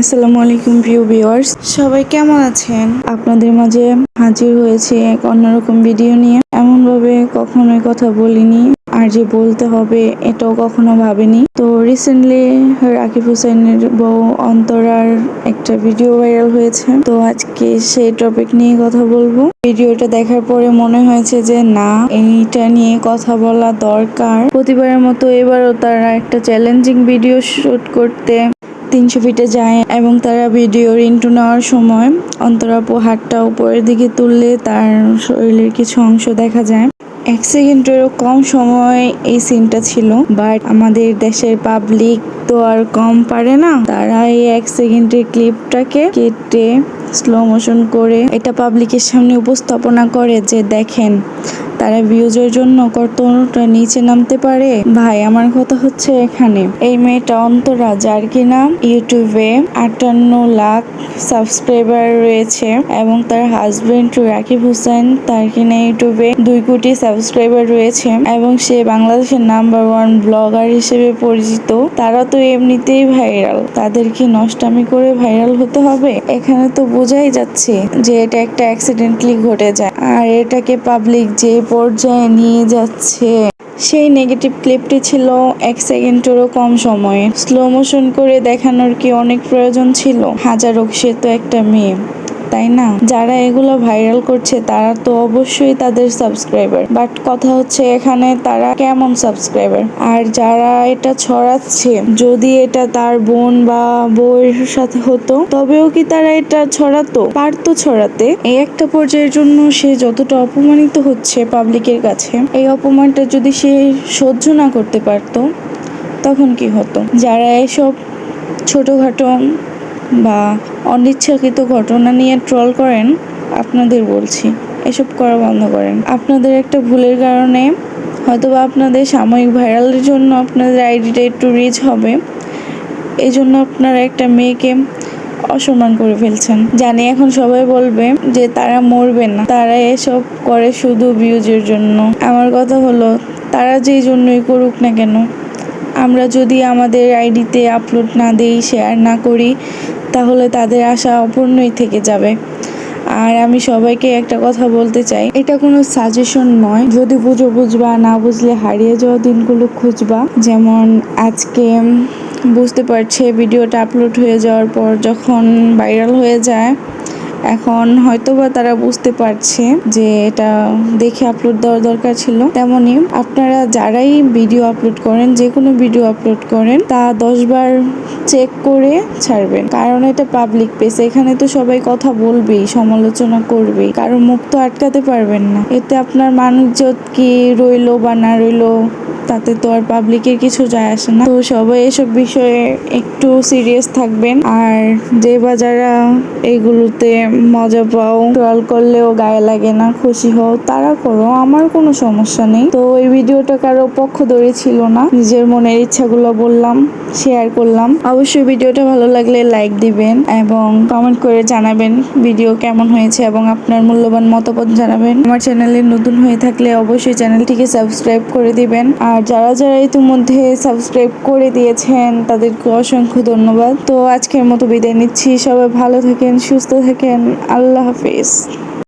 আসসালামু আলাইকুম প্রিয় ভিউয়ার্স, সবাই কেমন আছেন? আপনাদের মাঝে হাজির হয়েছে এক অন্যরকম ভিডিও নিয়ে। এমনভাবে কখনোই কথা বলিনি, আর যে বলতে হবে এটাও কখনো ভাবিনি। তো রিসেন্টলি রাকিব হুসাইনের বউ অন্তরার একটা ভিডিও ভাইরাল হয়েছে। তো আজকে সেই টপিক নিয়ে কথা বলবো। ভিডিওটা দেখার পরে মনে হয়েছে যে না, এইটা নিয়ে কথা বলা দরকার। প্রতিবারের মতো এবারও তারা একটা চ্যালেঞ্জিং ভিডিও শুট করতে 300 ফিটে যায় এবং তারা ভিডিওর ইন্ট্রো নেওয়ার সময় অন্তরা আপু হাতটা উপরের দিকে তুললে তার শরীরের কিছু অংশ দেখা যায়। 1 সেকেন্ডেরও কম সময় এই সিনটা ছিল, বাট আমাদের দেশের পাবলিক তো আর কম পারে না। তারা এই 1 সেকেন্ডের ক্লিপটাকে কেটে স্লো মোশন করে এটা পাবলিকের সামনে উপস্থাপনা করে যে দেখেন তারা ভিউজের জন্য কতটা নিচে নামতে পারে। ভাই, আমার কথা হচ্ছে এখানে এই মেয়েটা অন্তরা, যার কিনা ইউটিউবে 58 লাখ সাবস্ক্রাইবার রয়েছে এবং তার হাজবেন্ড রাকিব হোসেন, তার কিনা ইউটিউবে 2 কোটি সাবস্ক্রাইবার রয়েছে এবং সে বাংলাদেশের নাম্বার 1 ব্লগার হিসেবে পরিচিত। তারা তো এমনিতেই ভাইরাল, তাদের কি নষ্টামি করে ভাইরাল হতে হবে? এখানে তো বোঝাই যাচ্ছে যে এটা একটা অ্যাক্সিডেন্টলি ঘটে যায়, আর এটাকে পাবলিক যে পর্যায়ে নিয়ে যাচ্ছে। সেই নেগেটিভ ক্লিপটি ছিল 1 সেকেন্ডেরও কম সময়ে। স্লো মোশন করে দেখানোর কি অনেক প্রয়োজন ছিল? হাজারো, সে তো একটা মেয়ে, তাই না? যারা এগুলো ভাইরাল করছে তারা তো অবশ্যই তাদের সাবস্ক্রাইবার, বাট কথা হচ্ছে এখানে তারা কেমন সাবস্ক্রাইবার। আর যারা এটা ছড়াচ্ছে, যদি এটা তার বোন বা বউয়ের সাথে হতো তবেও কি তারা এটা পারতো ছড়াতে? এই একটা পর্যায়ের জন্য সে যতটা অপমানিত হচ্ছে পাবলিকের কাছে, এই অপমানটা যদি সে সহ্য না করতে পারতো তখন কি হতো? যারা এসব ছোটখাটো বা অনিচ্ছাকৃত ঘটনা নিয়ে ট্রল করেন, আপনাদের বলছি এসব করা বন্ধ করেন। আপনাদের একটা ভুলের কারণে হয়তোবা আপনাদের সাময়িক ভাইরালের জন্য আপনাদের আইডিটা একটু রিচ হবে, এই জন্য আপনারা একটা মেয়েকে অসম্মান করে ফেলছেন। জানি এখন সবাই বলবে যে তারা মরবে না, তারা এসব করে শুধু ভিউজের জন্য। আমার কথা হলো, তারা যেই জন্যই করুক না কেন, আমরা যদি আমাদের আইডিতে আপলোড না দিই, শেয়ার না করি, তাহলে তাদের আশা অপূর্ণই থেকে যাবে। আর আমি সবাইকে একটা কথা বলতে চাই, এটা কোনো সাজেশন নয়। যদি বুঝবা, না বুঝলে হারিয়ে যাওয়া দিনগুলো খুঁজবা। যেমন আজকে বুঝতে পারছে ভিডিওটা আপলোড হয়ে যাওয়ার পর যখন ভাইরাল হয়ে যায়, এখন হয়তোবা তারা বুঝতে পারছে যে এটা দেখে আপলোড দেওয়ার দরকার ছিল। তেমনি আপনারা যারাই ভিডিও আপলোড করেন, যে কোনো ভিডিও আপলোড করেন, তা 10 বার চেক করে ছাড়বেন, কারণ এটা পাবলিক পেজ। এখানে তো সবাই কথা বলবেই, সমালোচনা করবেই, কারো মুখ তো আটকাতে পারবেন না। এতে আপনার মানুষজন কি রইলো বা না রইলো, তাতে তো আর পাবলিকের কিছু যায় আসে না। তো সবাই এসব বিষয়ে একটু সিরিয়াস থাকবেন। আর যে বা যারা এইগুলোতে মজা পাও, ট্রল করলেও গায়ে লাগে না, খুশি হও, তারা করো, আমার কোনো সমস্যা নেই। তো এই ভিডিওটা কারো পক্ষ ধরে ছিল না, নিজের মনের ইচ্ছাগুলো বললাম, শেয়ার করলাম। অবশ্যই ভিডিওটা ভালো লাগলে লাইক দিবেন এবং কমেন্ট করে জানাবেন ভিডিও কেমন হয়েছে এবং আপনার মূল্যবান মতামত জানাবেন। আমার চ্যানেলে নতুন হয়ে থাকলে অবশ্যই চ্যানেলটিকে সাবস্ক্রাইব করে দিবেন। আর যারা যারা ইতিমধ্যে সাবস্ক্রাইব করে দিয়েছেন তাদেরকে অসংখ্য ধন্যবাদ। তো আজকের মতো বিদায় নিচ্ছি। সবাই ভালো থাকেন, সুস্থ থাকেন। আল্লাহ হাফেজ।